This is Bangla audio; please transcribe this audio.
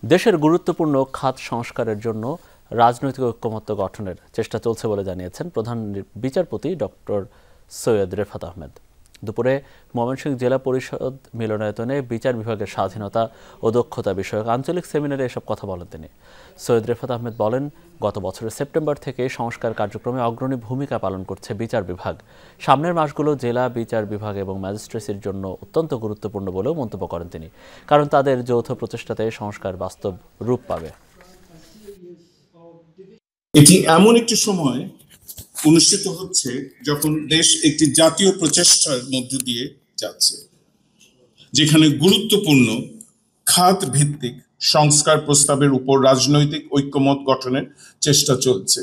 দেশের গুরুত্বপূর্ণ খাত সংস্কারের জন্য রাজনৈতিক ঐকমত্য গঠনের চেষ্টা চলছে বলে জানিয়েছেন প্রধান বিচারপতি ডক্টর সৈয়দ রেফাত আহমেদ। দুপুরে ময়মনসিংহ জেলা পরিষদ মিলনায়তনে বিচার বিভাগের স্বাধীনতা ও দক্ষতা বিষয়ক আঞ্চলিক সেমিনারে এসব কথা বলেন তিনি। সৈয়দ রেফাত আহমেদ বলেন, গত বছরের সেপ্টেম্বর থেকে সংস্কার কার্যক্রমে অগ্রণী ভূমিকা পালন করছে বিচার বিভাগ। সামনের মাসগুলো জেলা বিচার বিভাগ এবং ম্যাজিস্ট্রেসির জন্য অত্যন্ত গুরুত্বপূর্ণ বলেও মন্তব্য করেন তিনি, কারণ তাদের যৌথ প্রচেষ্টাতে সংস্কার বাস্তব রূপ পাবে। এটি এমন একটি সময় অনুষ্ঠিত হচ্ছে যখন দেশ একটি জাতীয় প্রচেষ্টার মধ্য দিয়ে যাচ্ছে, যেখানে গুরুত্বপূর্ণ খাত ভিত্তিক সংস্কার প্রস্তাবের উপর রাজনৈতিক ঐকমত্য গঠনের চেষ্টা চলছে।